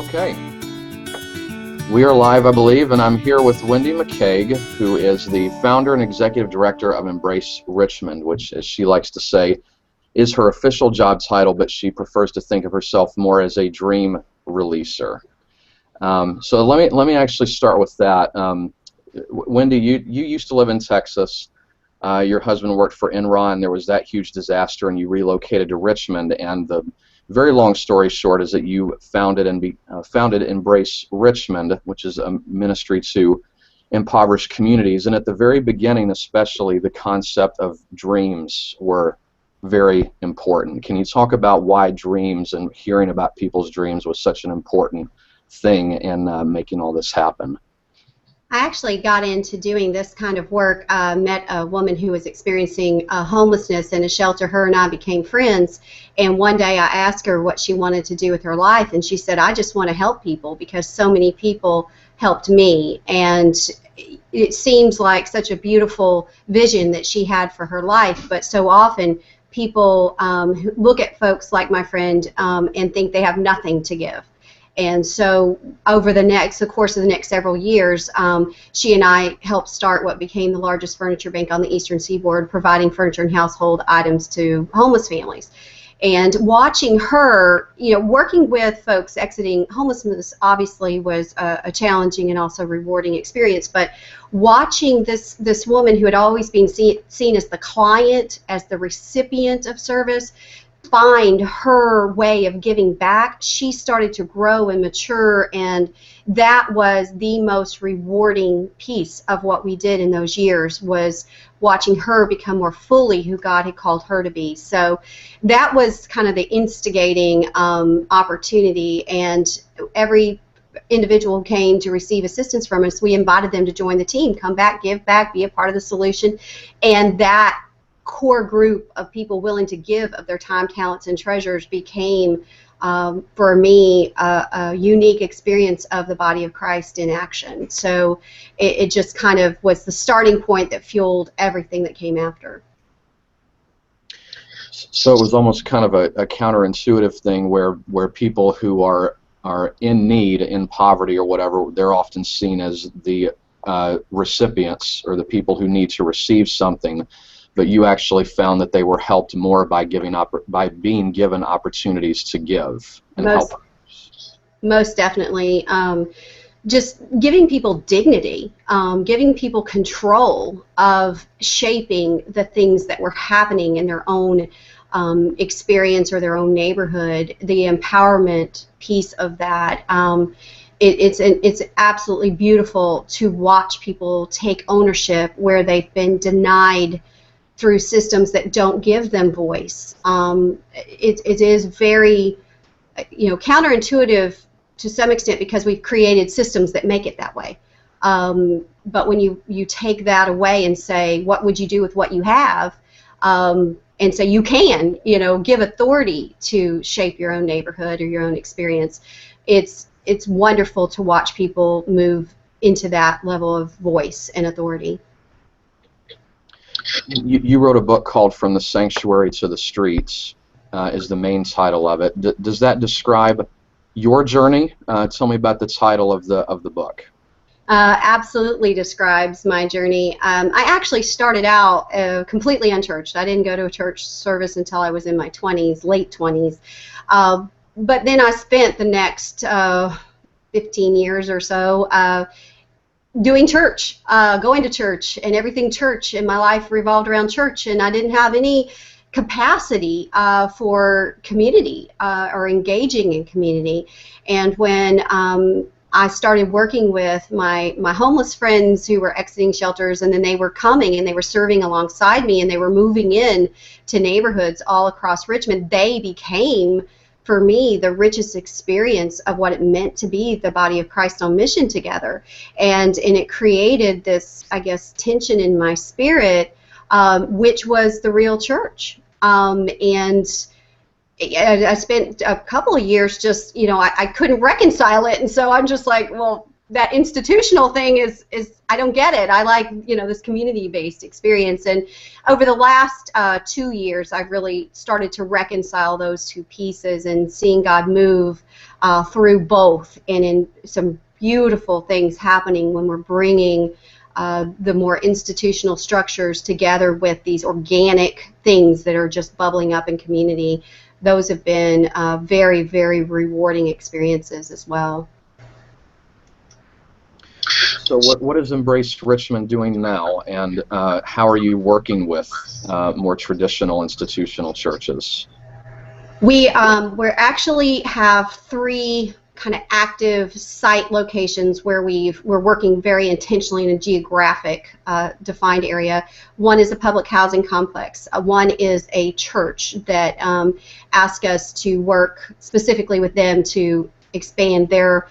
Okay. We are live, I believe, and I'm here with Wendy McCaig, who is the founder and executive director of Embrace Richmond, which, as she likes to say, is her official job title, but she prefers to think of herself more as a dream releaser. So let me actually start with that. Wendy, you used to live in Texas. Your husband worked for Enron. There was that huge disaster, and you relocated to Richmond. And the very long story short is that you founded Embrace Richmond, which is a ministry to impoverished communities. And at the very beginning, especially, the concept of dreams were very important. Can you talk about why dreams and hearing about people's dreams was such an important thing in making all this happen? I actually got into doing this kind of work, met a woman who was experiencing homelessness in a shelter. Her and I became friends, and one day I asked her what she wanted to do with her life, and she said, I just want to help people because so many people helped me. And it seems like such a beautiful vision that she had for her life, but so often people look at folks like my friend and think they have nothing to give. And so over the course of the next several years, she and I helped start what became the largest furniture bank on the Eastern Seaboard, providing furniture and household items to homeless families. And watching her, working with folks exiting homelessness obviously was a challenging and also rewarding experience. But watching this woman who had always been seen as the client, as the recipient of service, find her way of giving back, she started to grow and mature, and that was the most rewarding piece of what we did in those years, was watching her become more fully who God had called her to be. So that was kind of the instigating opportunity, and every individual who came to receive assistance from us, we invited them to join the team, come back, give back, be a part of the solution. And that core group of people willing to give of their time, talents, and treasures became, for me, a unique experience of the body of Christ in action. So it just kind of was the starting point that fueled everything that came after. So it was almost kind of a counterintuitive thing where people who are in need, in poverty or whatever, they're often seen as the recipients or the people who need to receive something. But you actually found that they were helped more by being given opportunities to give and help. Most definitely. Just giving people dignity, giving people control of shaping the things that were happening in their own experience or their own neighborhood, the empowerment piece of that. It's absolutely beautiful to watch people take ownership where they've been denied through systems that don't give them voice. It is very, counterintuitive to some extent because we've created systems that make it that way. But when you take that away and say, what would you do with what you have? And so you can, give authority to shape your own neighborhood or your own experience. It's wonderful to watch people move into that level of voice and authority. You wrote a book called From the Sanctuary to the Streets, is the main title of it. Does that describe your journey? Tell me about the title of the book. Absolutely describes my journey. I actually started out completely unchurched. I didn't go to a church service until I was in my 20s, late 20s. But then I spent the next 15 years or so doing church, going to church, and everything church in my life revolved around church, and I didn't have any capacity for community or engaging in community. And when I started working with my homeless friends who were exiting shelters, and then they were coming and they were serving alongside me, and they were moving in to neighborhoods all across Richmond, they became, for me, the richest experience of what it meant to be the body of Christ on mission together. And it created this, I guess, tension in my spirit, which was the real church. And I spent a couple of years just, I couldn't reconcile it. And so I'm just like, well, that institutional thing is I don't get it. I like, this community-based experience. And over the last 2 years, I've really started to reconcile those two pieces and seeing God move through both, and in some beautiful things happening when we're bringing the more institutional structures together with these organic things that are just bubbling up in community. Those have been very, very rewarding experiences as well. So what is Embrace Richmond doing now, and how are you working with more traditional institutional churches? We actually have 3 kind of active site locations where we're working very intentionally in a geographic defined area. One is a public housing complex. One is a church that asked us to work specifically with them to expand their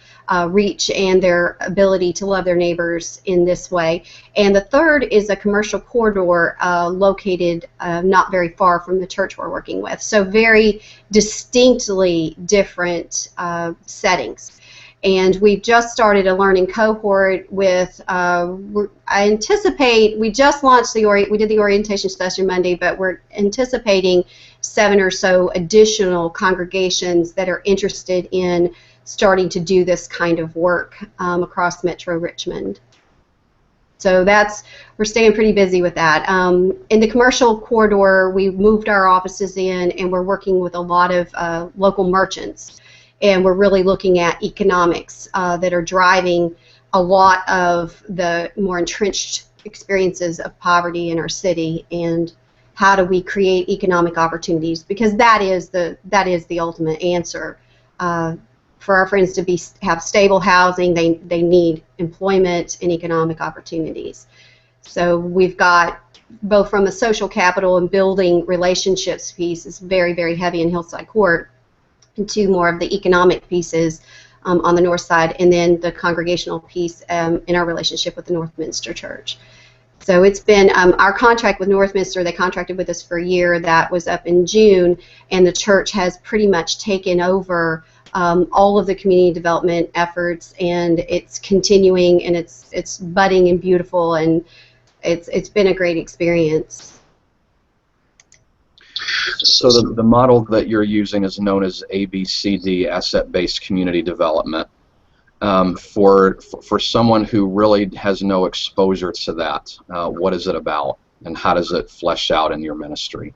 reach and their ability to love their neighbors in this way. And the third is a commercial corridor located not very far from the church we're working with. So very distinctly different settings. And we've just started a learning cohort with, I anticipate, we just launched we did the orientation session Monday, but we're anticipating 7 or so additional congregations that are interested in starting to do this kind of work across Metro Richmond. So we're staying pretty busy with that. In the commercial corridor, we moved our offices in, and we're working with a lot of local merchants, and we're really looking at economics that are driving a lot of the more entrenched experiences of poverty in our city, and how do we create economic opportunities, because that is the ultimate answer. For our friends to have stable housing, they need employment and economic opportunities. So we've got, both from the social capital and building relationships piece is very, very heavy in Hillside Court, and 2 more of the economic pieces on the north side, and then the congregational piece in our relationship with the Northminster Church. So it's been our contract with Northminster. They contracted with us for a year. That was up in June, and the church has pretty much taken over all of the community development efforts, and it's continuing, and it's budding and beautiful, and it's been a great experience. So the model that you're using is known as ABCD, asset-based community development. For someone who really has no exposure to that, what is it about, and how does it flesh out in your ministry?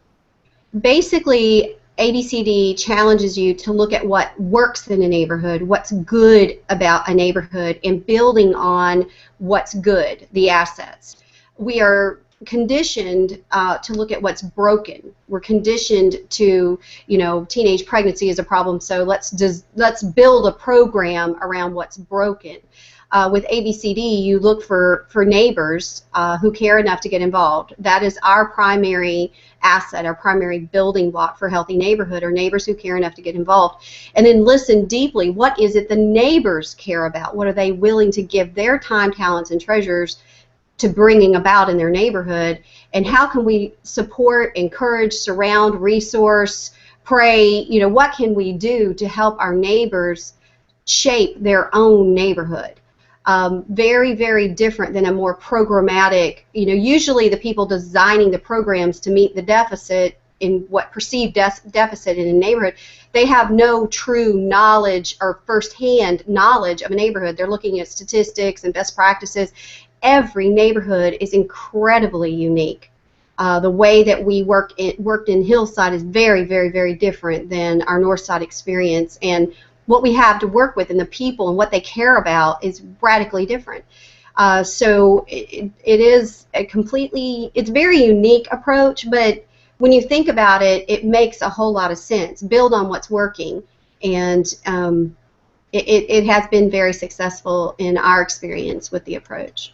Basically, ABCD challenges you to look at what works in a neighborhood, what's good about a neighborhood, and building on what's good, the assets. We are conditioned to look at what's broken. We're conditioned to, teenage pregnancy is a problem, so let's build a program around what's broken. With ABCD, you look for neighbors who care enough to get involved. That is our primary asset, our primary building block for a healthy neighborhood, are neighbors who care enough to get involved. And then listen deeply. What is it the neighbors care about? What are they willing to give their time, talents, and treasures to bringing about in their neighborhood? And how can we support, encourage, surround, resource, pray? What can we do to help our neighbors shape their own neighborhood? Very, very different than a more programmatic, usually the people designing the programs to meet the deficit in what perceived deficit in a neighborhood, they have no true knowledge or firsthand knowledge of a neighborhood. They're looking at statistics and best practices. Every neighborhood is incredibly unique. The way that we worked in Hillside is very, very, very different than our Northside experience, and what we have to work with and the people and what they care about is radically different. So it is it's a very unique approach, but when you think about it, it makes a whole lot of sense. Build on what's working, and it has been very successful in our experience with the approach.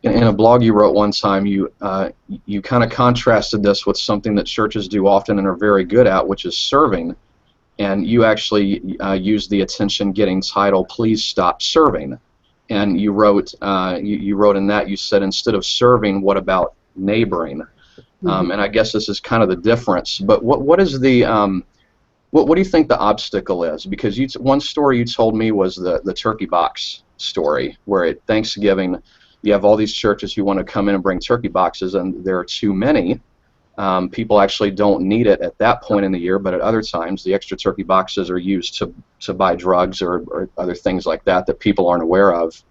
In a blog you wrote one time, you kind of contrasted this with something that churches do often and are very good at, which is serving. And you actually used the attention-getting title, "Please Stop Serving." And you wrote in that, you said, instead of serving, what about neighboring? And I guess this is kind of the difference. But what is the What do you think the obstacle is? Because one story you told me was the turkey box story, where at Thanksgiving you have all these churches who want to come in and bring turkey boxes, and there are too many. People actually don't need it at that point in the year, but at other times the extra turkey boxes are used to buy drugs or other things like that people aren't aware of.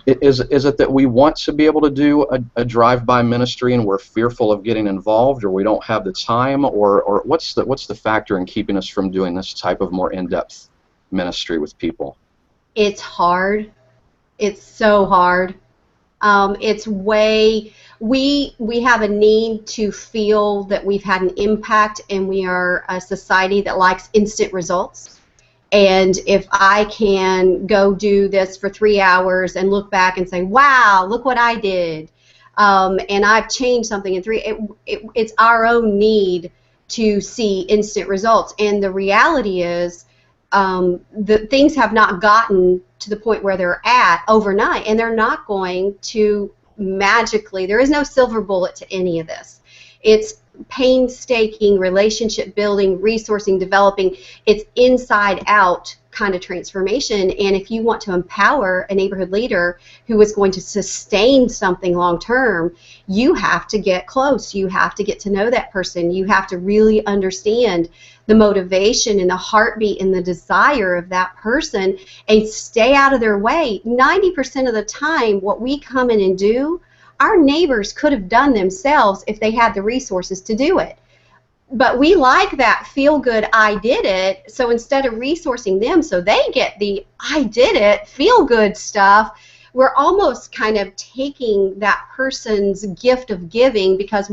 Is it that we want to be able to do a drive-by ministry and we're fearful of getting involved, or we don't have the time, or what's the factor in keeping us from doing this type of more in-depth ministry with people? It's hard. It's so hard. It's way we have a need to feel that we've had an impact, and we are a society that likes instant results. And if I can go do this for 3 hours and look back and say, wow, look what I did, and I've changed something in it's our own need to see instant results. And the reality is that things have not gotten to the point where they're at overnight, and they're not going to magically. There is no silver bullet to any of this. It's painstaking relationship building, resourcing, developing. It's inside out kind of transformation. And if you want to empower a neighborhood leader who is going to sustain something long term, you have to get close. You have to get to know that person. You have to really understand the motivation and the heartbeat and the desire of that person, and stay out of their way. 90% of the time, what we come in and do, our neighbors could have done themselves if they had the resources to do it. But we like that feel-good, I did it, so instead of resourcing them so they get the I did it, feel-good stuff, we're almost kind of taking that person's gift of giving, because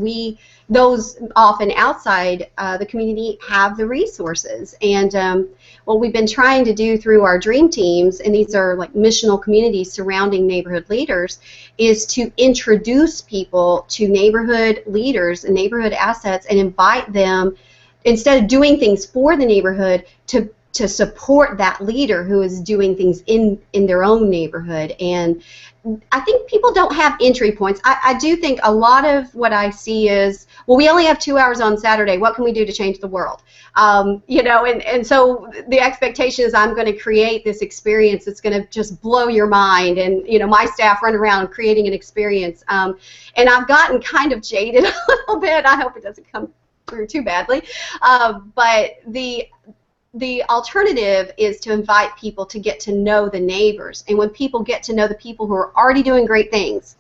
those often outside the community have the resources. And what we've been trying to do through our dream teams, and these are like missional communities surrounding neighborhood leaders, is to introduce people to neighborhood leaders and neighborhood assets, and invite them, instead of doing things for the neighborhood, to support that leader who is doing things in their own neighborhood. And I think people don't have entry points. I do think a lot of what I see is, well, we only have 2 hours on Saturday. What can we do to change the world? And so the expectation is I'm going to create this experience that's going to just blow your mind. And, my staff run around creating an experience. And I've gotten kind of jaded a little bit. I hope it doesn't come through too badly. But the alternative is to invite people to get to know the neighbors. And when people get to know the people who are already doing great things,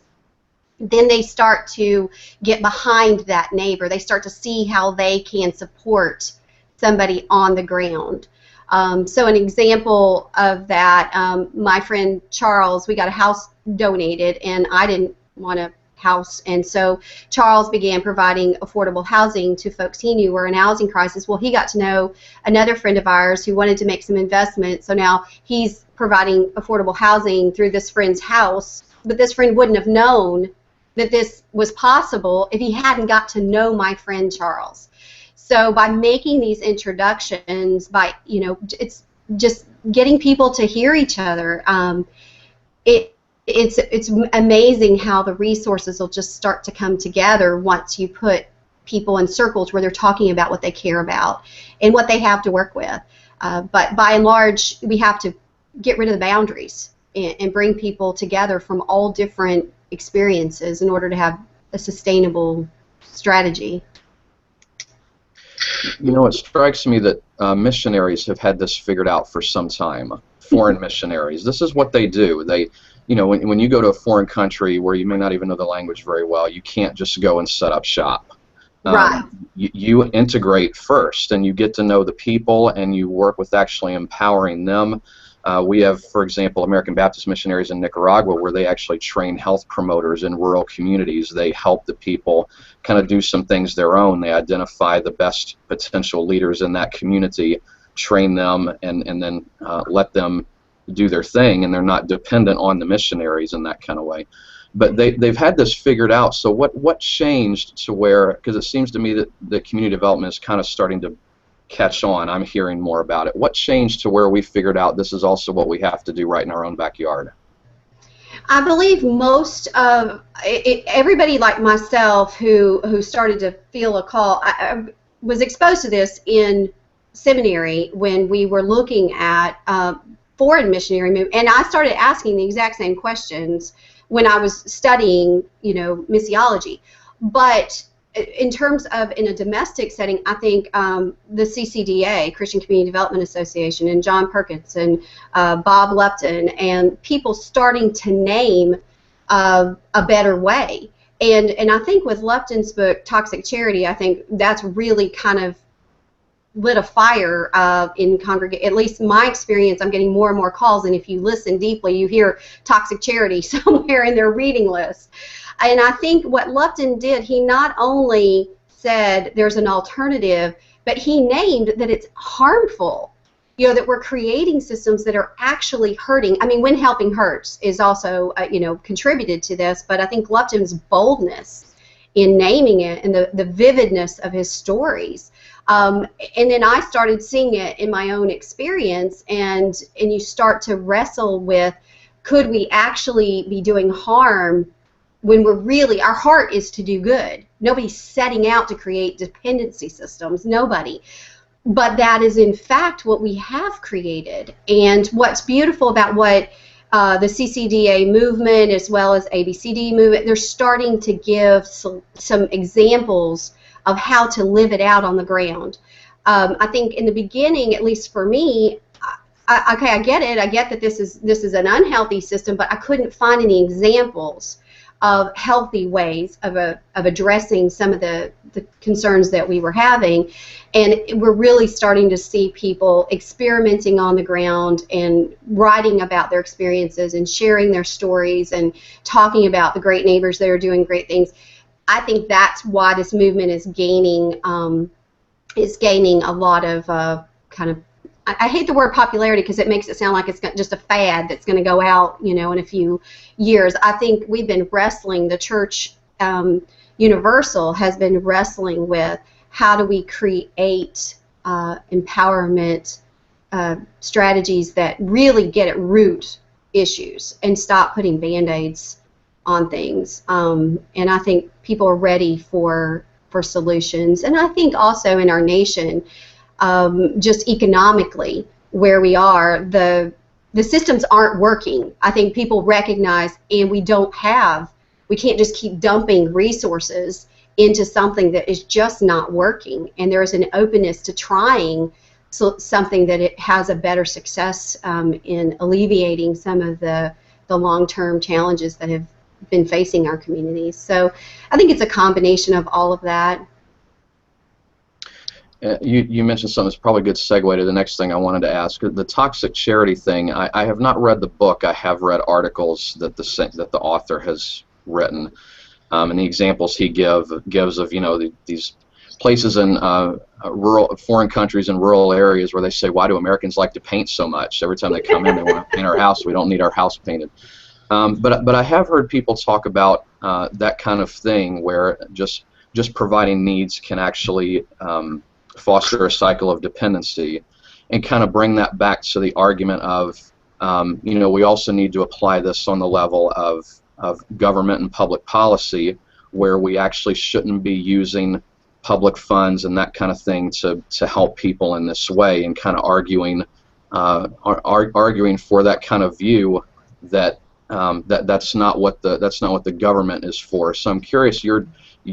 then they start to get behind that neighbor. They start to see how they can support somebody on the ground. So an example of that, my friend Charles, we got a house donated, and I didn't want a house, and so Charles began providing affordable housing to folks he knew were in a housing crisis. Well, he got to know another friend of ours who wanted to make some investment, so now he's providing affordable housing through this friend's house. But this friend wouldn't have known that this was possible if he hadn't got to know my friend Charles. So by making these introductions, it's just getting people to hear each other. It's amazing how the resources will just start to come together once you put people in circles where they're talking about what they care about and what they have to work with. But by and large, we have to get rid of the boundaries and bring people together from all different experiences in order to have a sustainable strategy. It strikes me that missionaries have had this figured out for some time. Foreign missionaries. This is what they do. When you go to a foreign country where you may not even know the language very well, you can't just go and set up shop. Right. You integrate first, and you get to know the people, and you work with actually empowering them. We have, for example, American Baptist missionaries in Nicaragua, where they actually train health promoters in rural communities. They help the people kind of do some things their own. They identify the best potential leaders in that community, train them, and then let them do their thing, and they're not dependent on the missionaries in that kind of way. But they've had this figured out. So what changed to where, because it seems to me that the community development is kind of starting to catch on. I'm hearing more about it. What changed to where we figured out this is also what we have to do right in our own backyard? I believe most of everybody like myself who started to feel a call, I was exposed to this in seminary when we were looking at foreign missionary movement, and I started asking the exact same questions when I was studying, missiology. But in terms of in a domestic setting, I think the CCDA, Christian Community Development Association, and John Perkins and Bob Lupton, and people starting to name a better way. And I think with Lupton's book, Toxic Charity, I think that's really kind of lit a fire in congregation. At least my experience, I'm getting more and more calls, and if you listen deeply, you hear Toxic Charity somewhere in their reading list. And I think what Lupton did, he not only said there's an alternative, but he named that it's harmful. That we're creating systems that are actually hurting. I mean, When Helping Hurts is also, contributed to this, but I think Lupton's boldness in naming it and the vividness of his stories. And then I started seeing it in my own experience, and you start to wrestle with, could we actually be doing harm when we're really, our heart is to do good. Nobody's setting out to create dependency systems, nobody. But that is in fact what we have created. And what's beautiful about what the CCDA movement as well as ABCD movement, they're starting to give some examples of how to live it out on the ground. I think in the beginning, at least for me, I get it. I get that this is an unhealthy system, but I couldn't find any examples of healthy ways of addressing some of the concerns that we were having. And we're really starting to see people experimenting on the ground and writing about their experiences and sharing their stories and talking about the great neighbors that are doing great things. I think that's why this movement is gaining a lot of kind of, I hate the word popularity because it makes it sound like it's just a fad that's going to go out, in a few years. I think we've been wrestling, the church universal has been wrestling with how do we create empowerment strategies that really get at root issues and stop putting Band-Aids on things. And I think people are ready for solutions. And I think also in our nation, just economically, where we are, the systems aren't working. I think people recognize, and we can't just keep dumping resources into something that is just not working. And there's an openness to trying something that it has a better success in alleviating some of the long-term challenges that have been facing our communities. So I think it's a combination of all of that. You mentioned something that's probably a good segue to the next thing I wanted to ask. The toxic charity thing, I have not read the book. I have read articles that the author has written, and the examples he gives of these places in foreign countries and rural areas where they say, why do Americans like to paint so much? Every time they come in, they want to paint our house. We don't need our house painted. But I have heard people talk about that kind of thing where just providing needs can actually foster a cycle of dependency, and kind of bring that back to the argument of we also need to apply this on the level of government and public policy, where we actually shouldn't be using public funds and that kind of thing to help people in this way, and kind of arguing for that kind of view that that's not what the government is for. So I'm curious,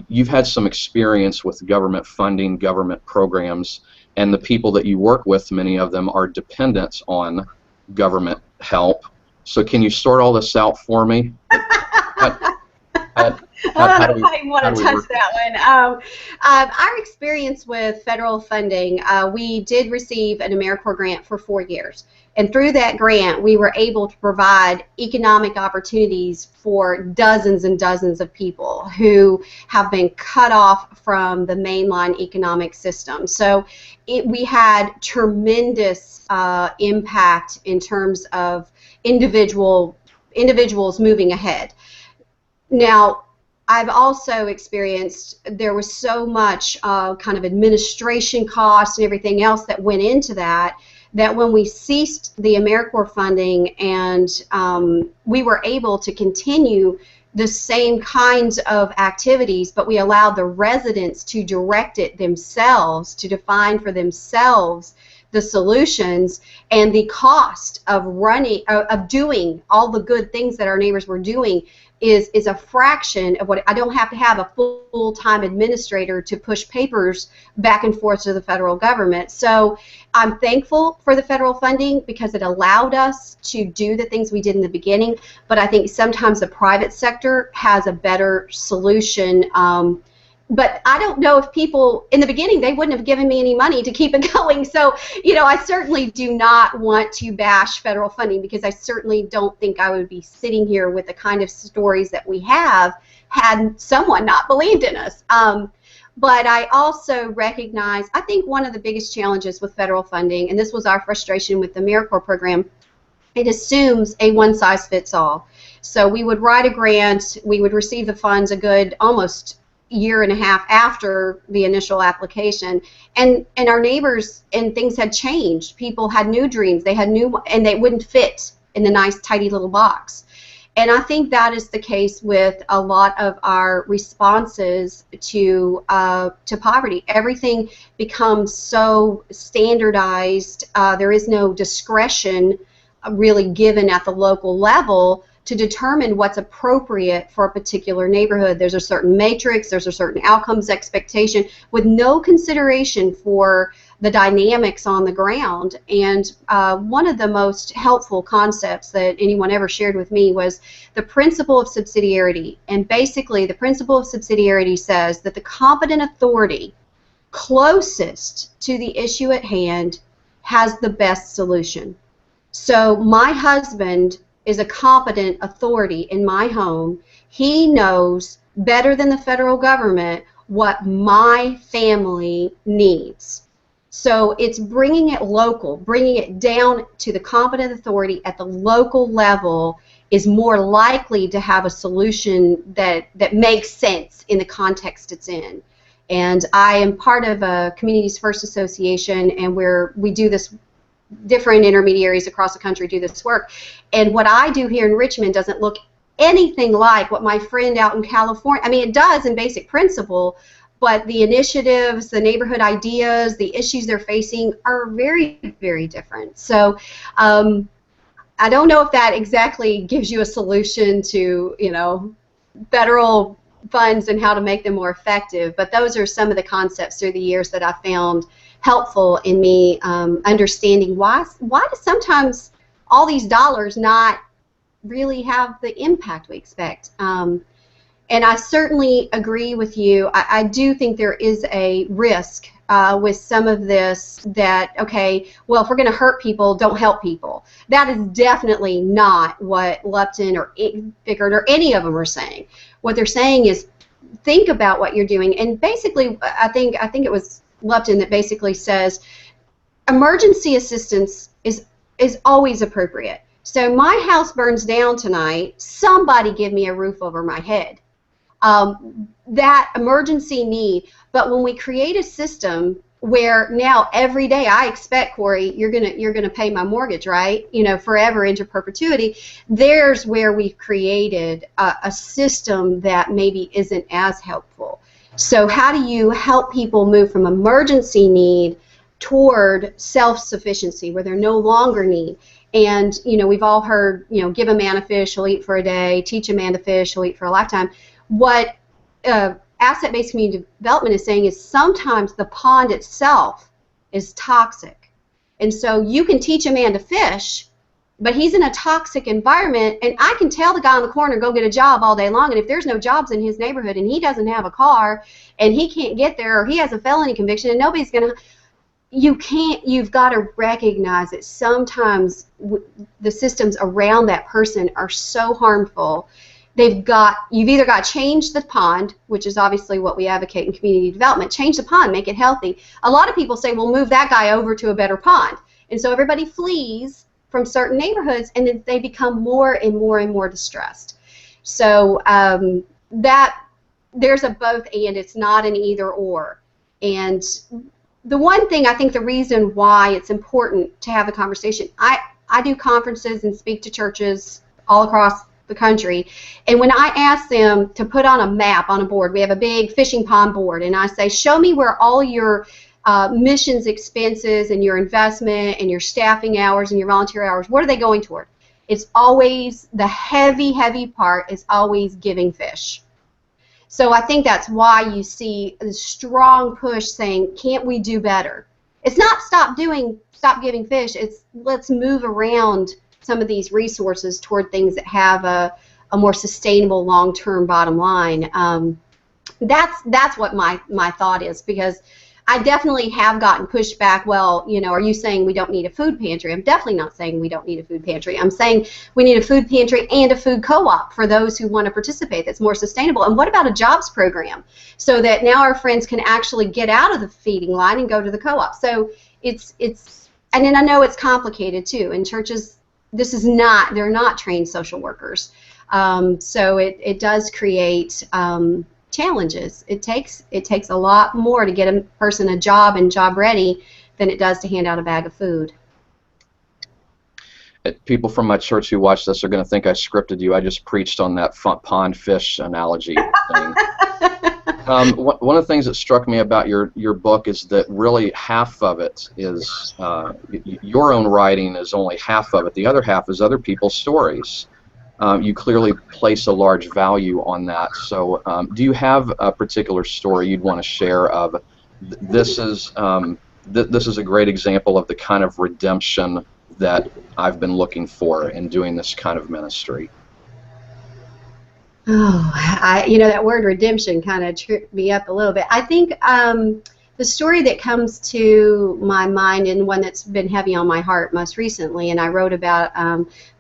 you've had some experience with government funding, government programs, and the people that you work with, many of them are dependent on government help. So can you sort all this out for me? I don't know if I want to touch that one. Our experience with federal funding, we did receive an AmeriCorps grant for 4 years. And through that grant, we were able to provide economic opportunities for dozens and dozens of people who have been cut off from the mainline economic system. So we had tremendous impact in terms of individuals moving ahead. Now, I've also experienced there was so much kind of administration costs and everything else that went into that when we ceased the AmeriCorps funding and we were able to continue the same kinds of activities, but we allowed the residents to direct it themselves, to define for themselves the solutions, and the cost of doing all the good things that our neighbors were doing is a fraction of what. I don't have to have a full-time administrator to push papers back and forth to the federal government. So I'm thankful for the federal funding because it allowed us to do the things we did in the beginning, but I think sometimes the private sector has a better solution. But I don't know if people, in the beginning, they wouldn't have given me any money to keep it going. So, I certainly do not want to bash federal funding because I certainly don't think I would be sitting here with the kind of stories that we have had someone not believed in us. But I also recognize, I think one of the biggest challenges with federal funding, and this was our frustration with the AmeriCorps program, it assumes a one-size-fits-all. So we would write a grant, we would receive the funds a good almost year and a half after the initial application, and our neighbors and things had changed. People had new dreams, they had new, and they wouldn't fit in the nice tidy little box. And I think that is the case with a lot of our responses to poverty. Everything becomes so standardized. There is no discretion really given at the local level to determine what's appropriate for a particular neighborhood. There's a certain matrix, there's a certain outcomes expectation with no consideration for the dynamics on the ground. And one of the most helpful concepts that anyone ever shared with me was the principle of subsidiarity. And basically the principle of subsidiarity says that the competent authority closest to the issue at hand has the best solution. So my husband is a competent authority in my home. He knows better than the federal government what my family needs. So it's bringing it local, bringing it down to the competent authority at the local level is more likely to have a solution that makes sense in the context it's in. And I am part of a Communities First Association, and we do this. Different intermediaries across the country do this work, and what I do here in Richmond doesn't look anything like what my friend out in California. I mean, it does in basic principle, but the initiatives, the neighborhood ideas, the issues they're facing are very, very different. So I don't know if that exactly gives you a solution to federal funds and how to make them more effective, but those are some of the concepts through the years that I found helpful in me understanding why do sometimes all these dollars not really have the impact we expect. And I certainly agree with you. I do think there is a risk with some of this that, okay, well, if we're going to hurt people, don't help people. That is definitely not what Lupton or Pickard or any of them are saying. What they're saying is think about what you're doing. And basically, I think it was Lupton that basically says emergency assistance is always appropriate. So my house burns down tonight, somebody give me a roof over my head. That emergency need, but when we create a system where now every day I expect, Corey, you're gonna pay my mortgage, right? Forever into perpetuity. There's where we've created a system that maybe isn't as helpful. So how do you help people move from emergency need toward self-sufficiency, where they're no longer need? And we've all heard, give a man a fish, he'll eat for a day. Teach a man to fish, he'll eat for a lifetime. What asset-based community development is saying is sometimes the pond itself is toxic. And so you can teach a man to fish, but he's in a toxic environment, and I can tell the guy on the corner, go get a job all day long, and if there's no jobs in his neighborhood and he doesn't have a car and he can't get there, or he has a felony conviction and nobody's going to, you've got to recognize that sometimes the systems around that person are so harmful. You've either got to change the pond, which is obviously what we advocate in community development, change the pond, make it healthy. A lot of people say, well, move that guy over to a better pond. And so everybody flees from certain neighborhoods, and then they become more and more and more distressed. So that there's a both and, it's not an either or. And the one thing, I think the reason why it's important to have a conversation, I do conferences and speak to churches all across the country. And when I ask them to put on a map on a board, we have a big fishing pond board, and I say, show me where all your missions expenses and your investment and your staffing hours and your volunteer hours, what are they going toward? It's always, the heavy part is always giving fish. So I think that's why you see a strong push saying, can't we do better? It's not stop giving fish, it's let's move around some of these resources toward things that have a more sustainable long-term bottom line. That's what my thought is, because I definitely have gotten pushback. Well, you know, are you saying we don't need a food pantry? I'm definitely not saying we don't need a food pantry. I'm saying we need a food pantry and a food co-op for those who want to participate that's more sustainable. And what about a jobs program so that now our friends can actually get out of the feeding line and go to the co-op? So it's and then I know it's complicated too. In churches, they're not trained social workers. So it does create challenges. It takes a lot more to get a person a job and job ready than it does to hand out a bag of food. People from my church who watch this are going to think I scripted you. I just preached on that pond fish analogy thing. One of the things that struck me about your book is that really half of it is your own writing is only half of it. The other half is other people's stories. You clearly place a large value on that. So do you have a particular story you'd want to share of this is a great example of the kind of redemption that I've been looking for in doing this kind of ministry? Oh, you know, that word redemption kind of tripped me up a little bit. I think the story that comes to my mind, and one that's been heavy on my heart most recently, and I wrote about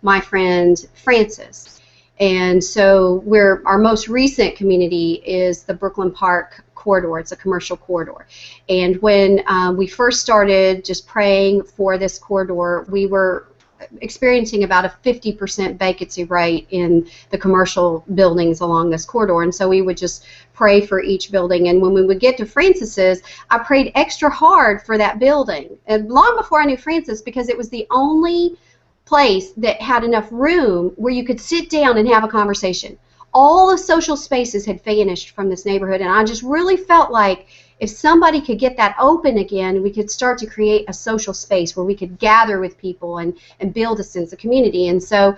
my friend Frances. And so our most recent community is the Brooklyn Park corridor. It's a commercial corridor. And when we first started just praying for this corridor, we were experiencing about a 50% vacancy rate in the commercial buildings along this corridor, and so we would just pray for each building. And when we would get to Frances's, I prayed extra hard for that building, and long before I knew Frances, because it was the only place that had enough room where you could sit down and have a conversation. All the social spaces had vanished from this neighborhood, and I just really felt like if somebody could get that open again, we could start to create a social space where we could gather with people and build a sense of community. And so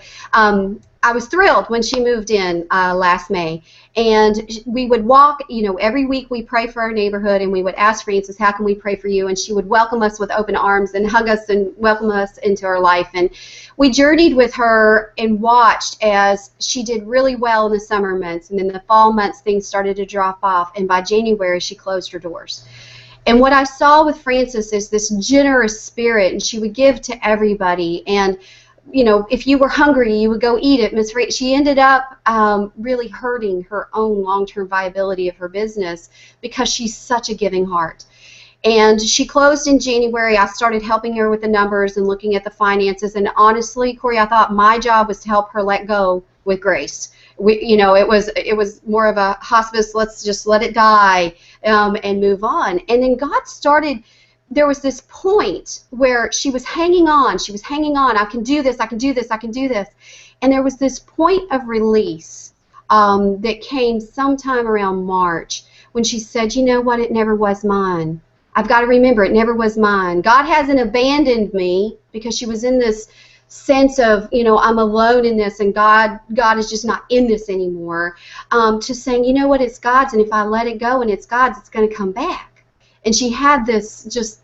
I was thrilled when she moved in last May. And we would walk, you know, every week we pray for our neighborhood, and we would ask Frances, how can we pray for you? And she would welcome us with open arms and hug us and welcome us into her life. And we journeyed with her and watched as she did really well in the summer months, and in the fall months things started to drop off, and by January she closed her doors. And what I saw with Frances is this generous spirit, and she would give to everybody. And you know, if you were hungry, you would go eat it. She ended up really hurting her own long-term viability of her business because she's such a giving heart. And she closed in January. I started helping her with the numbers and looking at the finances. And honestly, Corey, I thought my job was to help her let go with grace. You know, it was more of a hospice, let's just let it die and move on. And then God started. There was this point where she was hanging on. I can do this, I can do this, I can do this. And there was this point of release that came sometime around March when she said, you know what, it never was mine. I've got to remember, it never was mine. God hasn't abandoned me, because she was in this sense of, you know, I'm alone in this, and God is just not in this anymore, to saying, you know what, it's God's, and if I let it go and it's God's, it's going to come back. And she had this just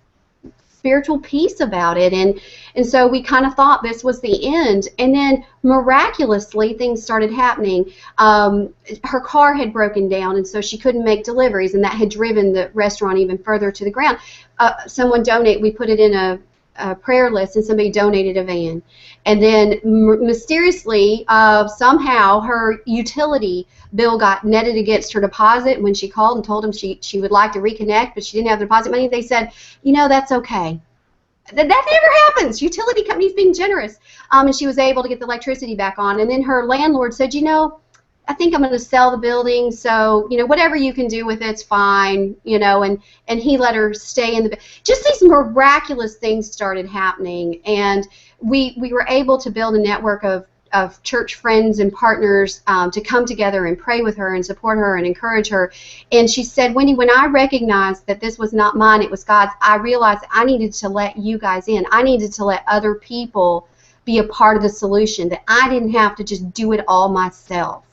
spiritual peace about it, and so we kind of thought this was the end. And then miraculously things started happening. Her car had broken down, and so she couldn't make deliveries, and that had driven the restaurant even further to the ground. We put it in a prayer list, and somebody donated a van. And then mysteriously, somehow her utility bill got netted against her deposit. When she called and told them she would like to reconnect, but she didn't have the deposit money, they said, you know, that's okay. That never happens. Utility companies being generous. And she was able to get the electricity back on. And then her landlord said, you know, I think I'm going to sell the building, so, you know, whatever you can do with it's fine, you know, and he let her stay in the, just these miraculous things started happening, and we were able to build a network of of church friends and partners to come together and pray with her and support her and encourage her. And she said, Wendy, when I recognized that this was not mine, it was God's, I realized I needed to let you guys in. I needed to let other people be a part of the solution, that I didn't have to just do it all myself.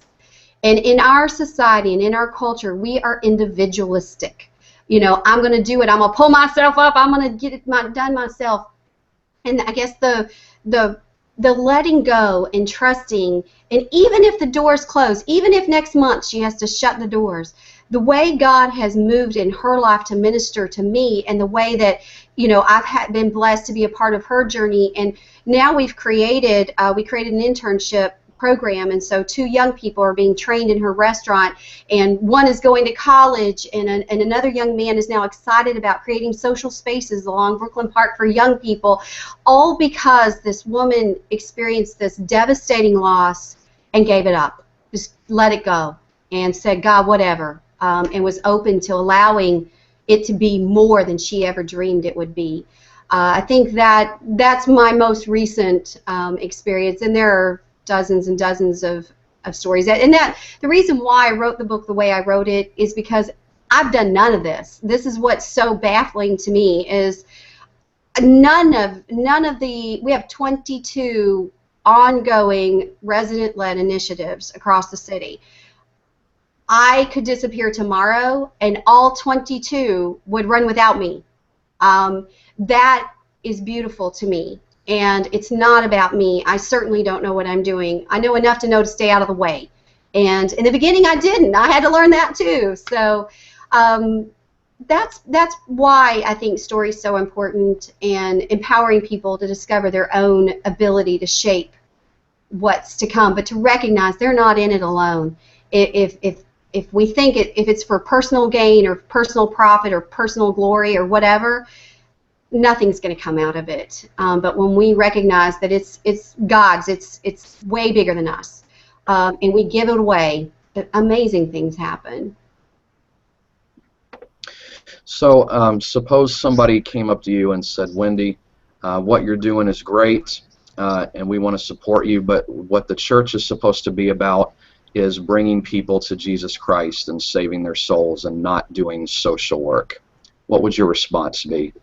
And in our society and in our culture, we are individualistic. You know, I'm going to do it. I'm going to pull myself up. I'm going to get it done myself. And I guess the letting go and trusting, and even if the doors close, even if next month she has to shut the doors, the way God has moved in her life to minister to me, and the way that, you know, I've been blessed to be a part of her journey. And now we created an internship program, and so 2 young people are being trained in her restaurant, and one is going to college, and another young man is now excited about creating social spaces along Brooklyn Park for young people, all because this woman experienced this devastating loss and gave it up, just let it go, and said, God, whatever, and was open to allowing it to be more than she ever dreamed it would be. I think that's my most recent experience, and there are dozens and dozens of stories. And that the reason why I wrote the book the way I wrote it is because I've done none of this. This is what's so baffling to me, is none of the, we have 22 ongoing resident-led initiatives across the city. I could disappear tomorrow and all 22 would run without me. That is beautiful to me. And it's not about me. I certainly don't know what I'm doing. I know enough to know to stay out of the way. And in the beginning, I didn't. I had to learn that too. So that's why I think story is so important, and empowering people to discover their own ability to shape what's to come, but to recognize they're not in it alone. If we think if it's for personal gain or personal profit or personal glory or whatever, nothing's going to come out of it. But when we recognize that it's God's, it's way bigger than us, and we give it away, amazing things happen. So suppose somebody came up to you and said, Wendy, what you're doing is great, and we want to support you, but what the church is supposed to be about is bringing people to Jesus Christ and saving their souls and not doing social work. What would your response be?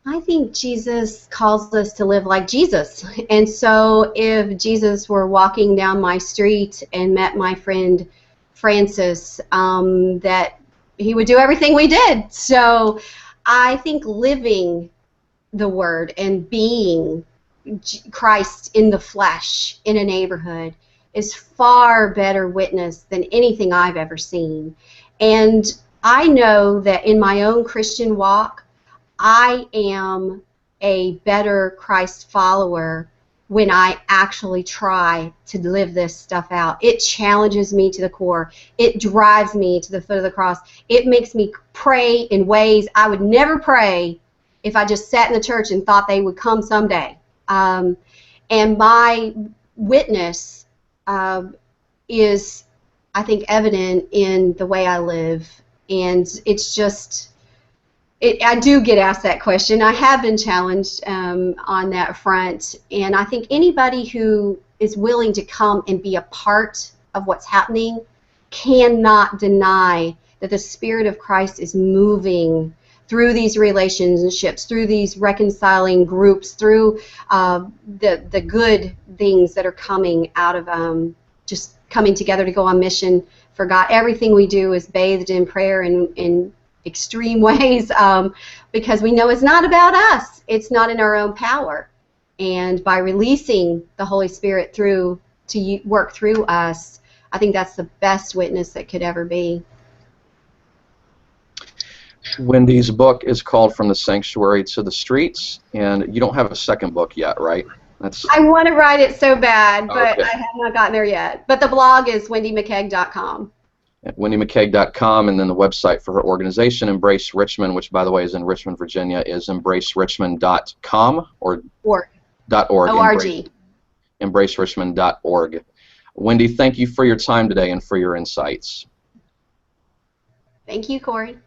I think Jesus calls us to live like Jesus. And so if Jesus were walking down my street and met my friend Francis, that he would do everything we did. So I think living the Word and being Christ in the flesh in a neighborhood is far better witness than anything I've ever seen. And I know that in my own Christian walk, I am a better Christ follower when I actually try to live this stuff out. It challenges me to the core. It drives me to the foot of the cross. It makes me pray in ways I would never pray if I just sat in the church and thought they would come someday. And my witness is, I think, evident in the way I live. And it's just... I do get asked that question. I have been challenged on that front, and I think anybody who is willing to come and be a part of what's happening cannot deny that the Spirit of Christ is moving through these relationships, through these reconciling groups, through the good things that are coming out of just coming together to go on mission for God. Everything we do is bathed in prayer and in extreme ways, because we know it's not about us. It's not in our own power. And by releasing the Holy Spirit to work through us, I think that's the best witness that could ever be. Wendy's book is called From the Sanctuary to the Streets, and you don't have a second book yet, right? I want to write it so bad, but okay. I have not gotten there yet. But the blog is wendymccaig.com. At wendymccaig.com, and then the website for her organization, Embrace Richmond, which, by the way, is in Richmond, Virginia, is embracerichmond.com or .org. O-R-G. Embracerichmond.org. Wendy, thank you for your time today and for your insights. Thank you, Corey.